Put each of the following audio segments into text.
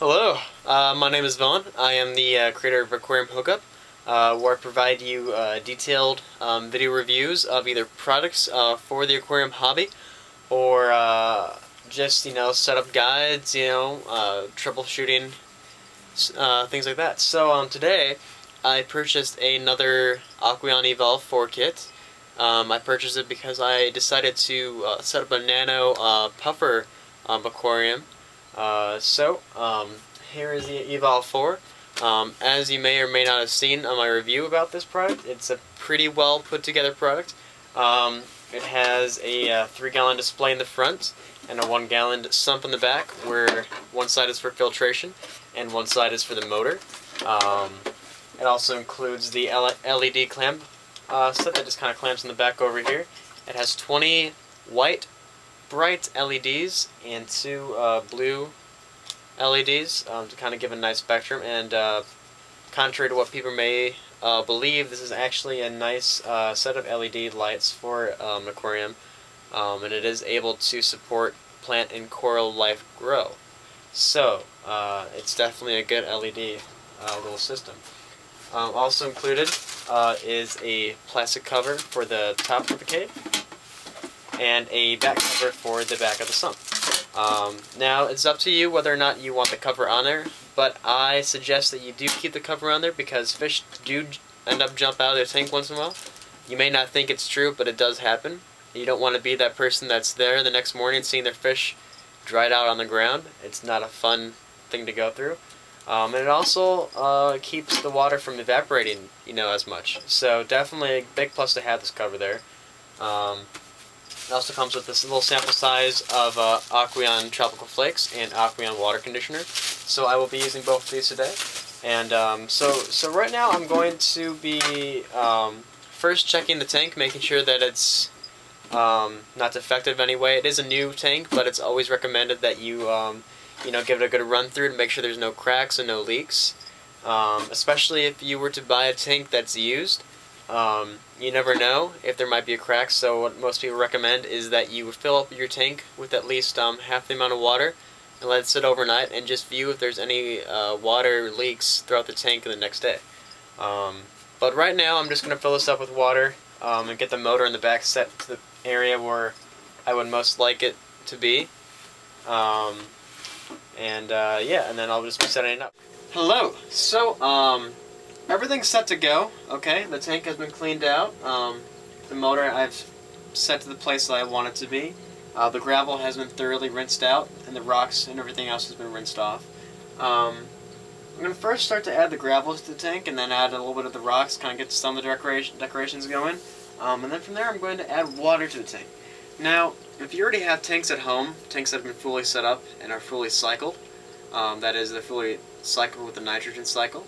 Hello, my name is Vaughn. I am the creator of AquariumHookup, where I provide you detailed video reviews of either products for the aquarium hobby or just, setup guides, troubleshooting, things like that. So today I purchased another Aqueon Evolve 4 kit. I purchased it because I decided to set up a nano puffer aquarium. Here is the Evolve 4. As you may or may not have seen on my review about this product, it's a pretty well put together product. It has a 3-gallon display in the front and a 1-gallon sump in the back, where one side is for filtration and one side is for the motor. It also includes the LED clamp set that just kind of clamps in the back over here. It has 20 white bright LEDs and 2 blue LEDs to kind of give a nice spectrum, and contrary to what people may believe, this is actually a nice set of LED lights for an aquarium, and it is able to support plant and coral life grow. So it's definitely a good LED little system. Also included is a plastic cover for the top of the cave and a back cover for the back of the sump. Now, it's up to you whether or not you want the cover on there, but I suggest that you do keep the cover on there because fish do end up jump out of their tank once in a while. You may not think it's true, but it does happen. You don't want to be that person that's there the next morning seeing their fish dried out on the ground. It's not a fun thing to go through. And it also keeps the water from evaporating, as much. So definitely a big plus to have this cover there. It also comes with this little sample size of Aqueon Tropical Flakes and Aqueon Water Conditioner. So I will be using both of these today. And so right now I'm going to be first checking the tank, making sure that it's not defective anyway. It is a new tank, but it's always recommended that you give it a good run through to make sure there's no cracks and no leaks. Especially if you were to buy a tank that's used. You never know if there might be a crack, so what most people recommend is that you fill up your tank with at least half the amount of water and let it sit overnight and just view if there's any water leaks throughout the tank the next day. But right now I'm just going to fill this up with water and get the motor in the back set to the area where I would most like it to be. Yeah, and then I'll just be setting it up. Hello! So, everything's set to go, okay? The tank has been cleaned out. The motor I've set to the place that I want it to be. The gravel has been thoroughly rinsed out, and the rocks and everything else has been rinsed off. I'm going to first start to add the gravel to the tank, and then add a little bit of the rocks, kind of get some of the decorations going. And then from there I'm going to add water to the tank. Now, if you already have tanks at home, tanks that have been fully set up and are fully cycled, that is, they're fully cycled with the nitrogen cycle,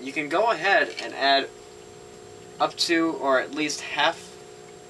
you can go ahead and add up to or at least half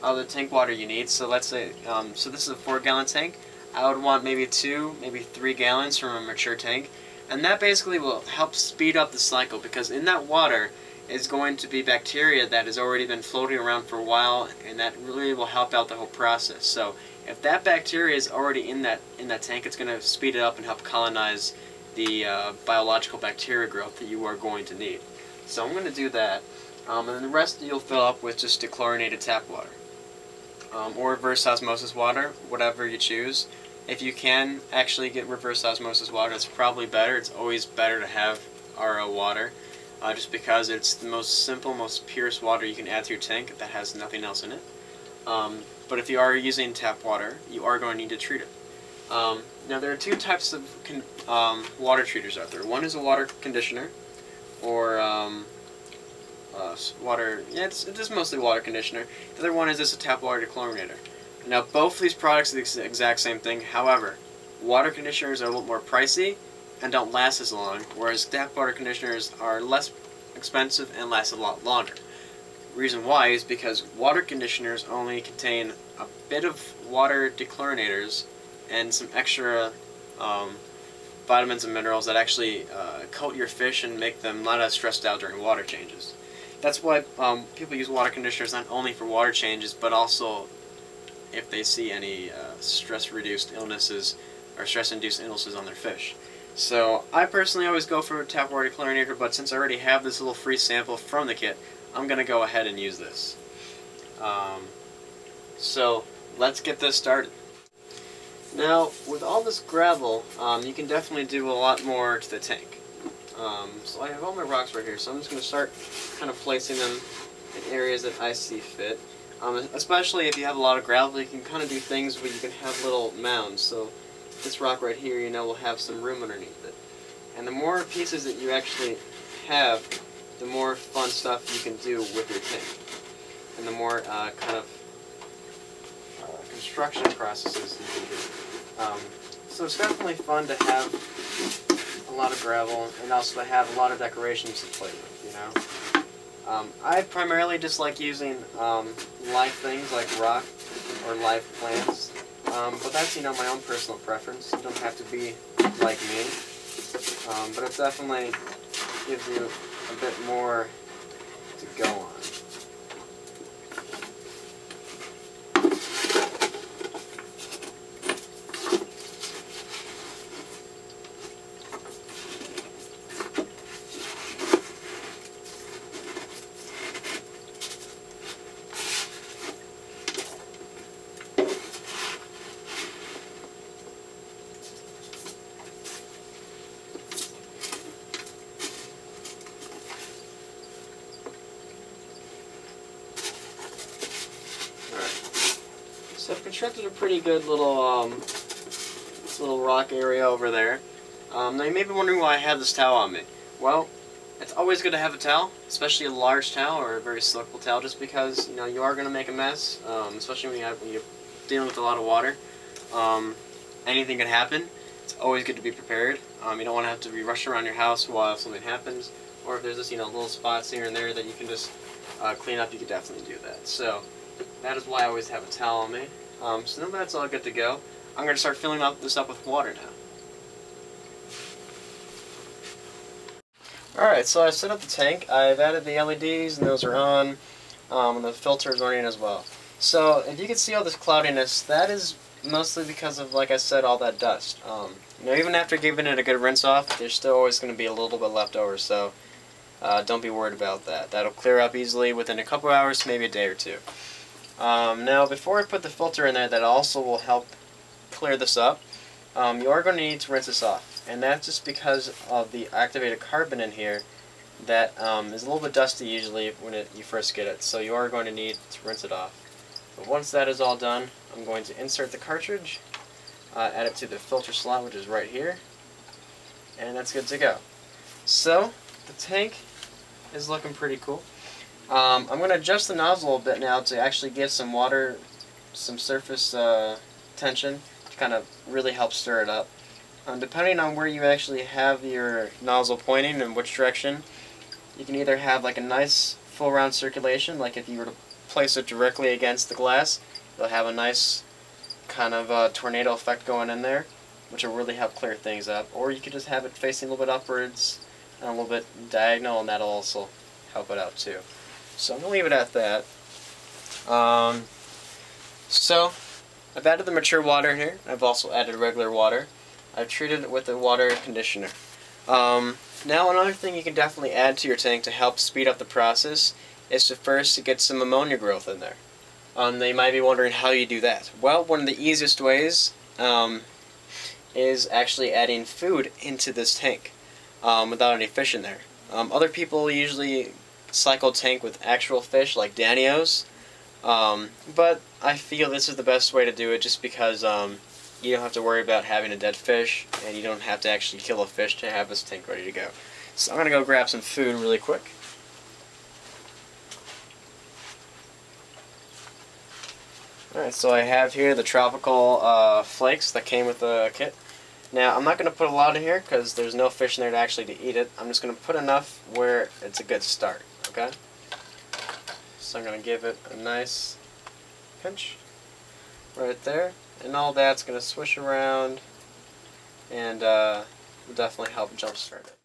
of the tank water you need. So let's say, so this is a 4-gallon tank. I would want maybe 2, maybe 3 gallons from a mature tank. And that basically will help speed up the cycle, because in that water is going to be bacteria that has already been floating around for a while, and that really will help out the whole process. So if that bacteria is already in that tank, it's going to speed it up and help colonize the biological bacteria growth that you are going to need. So I'm going to do that, and then the rest you'll fill up with just dechlorinated tap water, or reverse osmosis water, whatever you choose. If you can actually get reverse osmosis water, that's probably better. It's always better to have RO water, just because it's the most simple, most purest water you can add to your tank that has nothing else in it. But if you are using tap water, you are going to need to treat it. Now there are 2 types of water treaters out there. One is a water conditioner, or it is mostly water conditioner. The other one is just a tap water dechlorinator. Now both of these products are the exact same thing. However, water conditioners are a little more pricey and don't last as long, whereas tap water conditioners are less expensive and last a lot longer. The reason why is because water conditioners only contain a bit of water dechlorinator and some extra vitamins and minerals that actually coat your fish and make them not as stressed out during water changes. That's why people use water conditioners not only for water changes, but also if they see any stress-reduced illnesses or stress-induced illnesses on their fish. So I personally always go for a tap water chlorinator, but since I already have this little free sample from the kit, I'm going to go ahead and use this. So let's get this started. Now, with all this gravel, you can definitely do a lot more to the tank. So I have all my rocks right here, so I'm just going to start kind of placing them in areas that I see fit. Especially if you have a lot of gravel, you can kind of do things where you can have little mounds. So this rock right here, you know, will have some room underneath it. And the more pieces that you actually have, the more fun stuff you can do with your tank. And the more kind of construction processes you can do. So it's definitely fun to have a lot of gravel and also to have a lot of decorations to play with, you know. I primarily just like using live things like rock or live plants, but that's, you know, my own personal preference. You don't have to be like me, but it definitely gives you a bit more to go on. So I've constructed a pretty good little rock area over there. Now you may be wondering why I have this towel on me. Well, it's always good to have a towel, especially a large towel or a very silkable towel, just because, you know, you are going to make a mess, especially when you're dealing with a lot of water. Anything can happen. It's always good to be prepared. You don't want to have to be rushing around your house while something happens, or if there's just, you know, little spots here and there that you can just clean up, you could definitely do that. So that is why I always have a towel on me. So now that's all good to go. I'm going to start filling this up with water now. Alright, so I set up the tank. I've added the LEDs and those are on, and the filter is running as well. So if you can see all this cloudiness, that is mostly because of, like I said, all that dust. You know, even after giving it a good rinse off, there's still always going to be a little bit left over, so don't be worried about that. That'll clear up easily within a couple hours, maybe a day or two. Now, before I put the filter in there, that also will help clear this up, you are going to need to rinse this off. And that's just because of the activated carbon in here that is a little bit dusty usually when you first get it. So you are going to need to rinse it off. But once that is all done, I'm going to insert the cartridge, add it to the filter slot, which is right here, and that's good to go. So, the tank is looking pretty cool. I'm going to adjust the nozzle a bit now to actually give some water, some surface tension to kind of really help stir it up. Depending on where you actually have your nozzle pointing and which direction, you can either have like a nice full round circulation, like if you were to place it directly against the glass, you'll have a nice kind of tornado effect going in there, which will really help clear things up. Or you could just have it facing a little bit upwards and a little bit diagonal, and that'll also help it out too. So I'm going to leave it at that. So I've added the mature water in here. I've also added regular water. I've treated it with a water conditioner. Now another thing you can definitely add to your tank to help speed up the process is to first get some ammonia growth in there. They might be wondering how you do that. Well, one of the easiest ways is actually adding food into this tank without any fish in there. Other people usually cycle tank with actual fish like Danios, but I feel this is the best way to do it just because you don't have to worry about having a dead fish, and you don't have to actually kill a fish to have this tank ready to go. So I'm going to go grab some food really quick. Alright, so I have here the tropical flakes that came with the kit. Now, I'm not going to put a lot in here because there's no fish in there to actually to eat it. I'm just going to put enough where it's a good start, okay? So I'm going to give it a nice pinch right there. And all that's going to swish around and will definitely help jumpstart it.